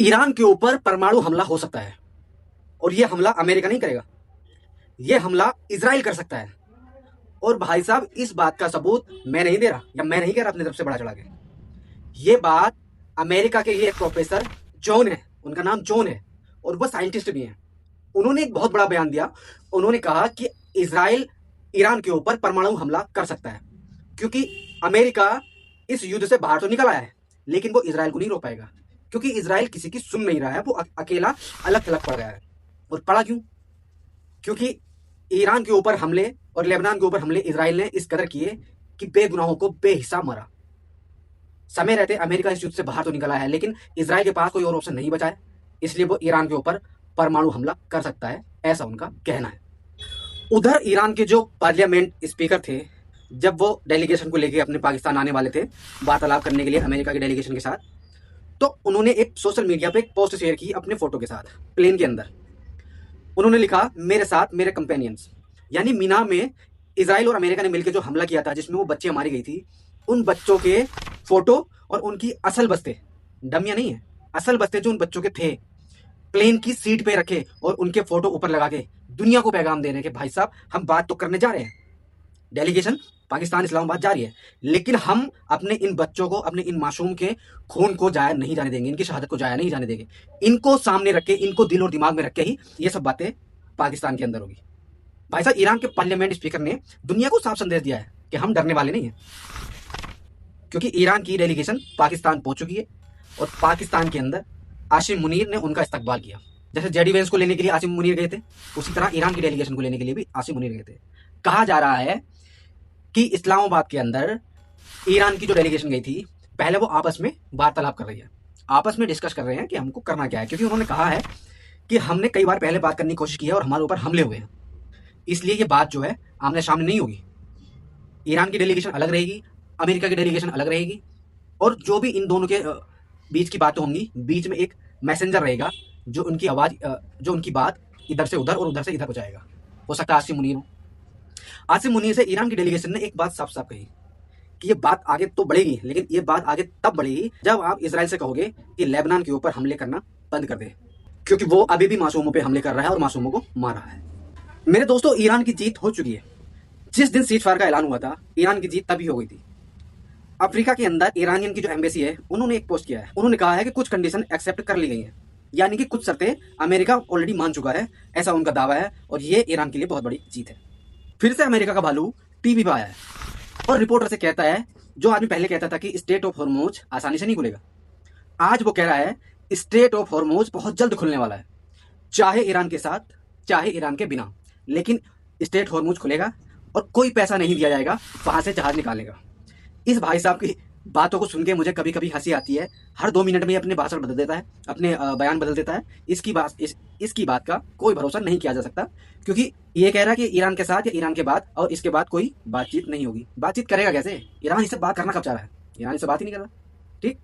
Iran के ऊपर परमाणु हमला हो सकता है और यह हमला अमेरिका नहीं करेगा, यह हमला इजराइल कर सकता है। और भाई साहब, इस बात का सबूत मैं नहीं दे रहा या मैं नहीं कह रहा अपनी तरफ से बढ़ा चढ़ा के। ये बात अमेरिका के ही एक प्रोफेसर जॉन है, उनका नाम जॉन है और वह साइंटिस्ट भी हैं। उन्होंने एक बहुत बड़ा बयान दिया। उन्होंने कहा कि इजराइल ईरान के ऊपर परमाणु हमला कर सकता है, क्योंकि अमेरिका इस युद्ध से बाहर तो निकल आया है, लेकिन वो इजराइल को नहीं रोक पाएगा, क्योंकि इजराइल किसी की सुन नहीं रहा है। वो अकेला अलग थलग पड़ गया है। और पड़ा क्यों? क्योंकि ईरान के ऊपर हमले और लेबनान के ऊपर हमले इजराइल ने इस कदर किए कि बेगुनाहों को बेहिसाब मारा। समय रहते अमेरिका इस युद्ध से बाहर तो निकला है, लेकिन इजराइल के पास कोई और ऑप्शन नहीं बचा है, इसलिए वो ईरान के ऊपर परमाणु हमला कर सकता है, ऐसा उनका कहना है। उधर ईरान के जो पार्लियामेंट स्पीकर थे, जब वो डेलीगेशन को लेकर अपने पाकिस्तान आने वाले थे वार्तालाप करने के लिए अमेरिका के डेलीगेशन के साथ, तो उन्होंने एक सोशल मीडिया पे एक पोस्ट शेयर की अपने फोटो के साथ प्लेन के अंदर। उन्होंने लिखा, मेरे साथ मेरे कंपेनियंस। यानी मीना में इजराइल और अमेरिका ने मिलकर जो हमला किया था, जिसमें वो बच्चे मारी गई थी, उन बच्चों के फोटो और उनकी असल बस्ते, डमियां नहीं है, असल बस्ते जो उन बच्चों के थे, प्लेन की सीट पे रखे और उनके फोटो ऊपर लगा के दुनिया को पैगाम दे रहे हैं कि भाई साहब, हम बात तो करने जा रहे हैं, डेलीगेशन पाकिस्तान इस्लामाबाद जा रही है, लेकिन हम अपने इन बच्चों को, अपने इन मासूम के खून को जाया नहीं जाने देंगे, इनकी शहादत को जाया नहीं जाने देंगे। इनको सामने रख के, इनको दिल और दिमाग में रख के ही ये सब बातें पाकिस्तान के अंदर होगी। भाई साहब, ईरान के पार्लियामेंट स्पीकर ने दुनिया को साफ संदेश दिया है कि हम डरने वाले नहीं हैं, क्योंकि ईरान की डेलीगेशन पाकिस्तान पहुंच चुकी है और पाकिस्तान के अंदर आसिम मुनीर ने उनका इस्तकबाल किया। जैसे जेडी वेंस को लेने के लिए आसिम मुनीर गए थे, उसी तरह ईरान की डेलीगेशन को लेने के लिए भी आसिम मुनीर गए थे। कहा जा रहा है कि इस्लामाबाद के अंदर ईरान की जो डेलीगेशन गई थी, पहले वो आपस में वार्तालाप कर रही है, आपस में डिस्कस कर रहे हैं कि हमको करना क्या है, क्योंकि उन्होंने कहा है कि हमने कई बार पहले बात करने की कोशिश की है और हमारे ऊपर हमले हुए हैं, इसलिए ये बात जो है आमने सामने नहीं होगी। ईरान की डेलीगेशन अलग रहेगी, अमेरिका की डेलीगेशन अलग रहेगी, और जो भी इन दोनों के बीच की बातें होंगी, बीच में एक मैसेंजर रहेगा जो उनकी आवाज, जो उनकी बात इधर से उधर और उधर से इधर पहुंचाएगा। हो सकता है आसिम मुनीर हो। आसिम मुनीर से ईरान की डेलीगेशन ने एक बात साफ साफ कही कि ये बात आगे तो बढ़ेगी, लेकिन ये बात आगे तब बढ़ेगी जब आप इजराइल से कहोगे कि लेबनान के ऊपर हमले करना बंद कर दे, क्योंकि वो अभी भी मासूमों पे हमले कर रहा है और मासूमों को मार रहा है। मेरे दोस्तों, ईरान की जीत हो चुकी है। जिस दिन सीज फायर का ऐलान हुआ था, ईरान की जीत तभी हो गई थी। अफ्रीका के अंदर ईरानियन की जो एम्बेसी है, उन्होंने एक पोस्ट किया है। उन्होंने कहा है कि कुछ कंडीशन एक्सेप्ट कर ली गई हैं, यानी कि कुछ शर्तें अमेरिका ऑलरेडी मान चुका है, ऐसा उनका दावा है, और ये ईरान के लिए बहुत बड़ी जीत है। फिर से अमेरिका का भालू टीवी पे आया है और रिपोर्टर से कहता है, जो आदमी पहले कहता था कि स्ट्रेट ऑफ हॉर्मुज आसानी से नहीं खुलेगा, आज वो कह रहा है स्ट्रेट ऑफ हॉर्मुज बहुत जल्द खुलने वाला है, चाहे ईरान के साथ चाहे ईरान के बिना, लेकिन स्ट्रेट हॉर्मुज खुलेगा और कोई पैसा नहीं दिया जाएगा वहां से जहाज निकालेगा। इस भाई साहब की बातों को सुन के मुझे कभी कभी हंसी आती है। हर 2 मिनट में अपने भाषण बदल देता है, अपने बयान बदल देता है। इसकी बात का कोई भरोसा नहीं किया जा सकता, क्योंकि ये कह रहा है कि ईरान के साथ या ईरान के बाद और इसके बाद कोई बातचीत नहीं होगी। बातचीत करेगा कैसे? ईरान इससे बात करना कब चाह रहा है? ईरान इससे बात ही नहीं कर रहा। ठीक।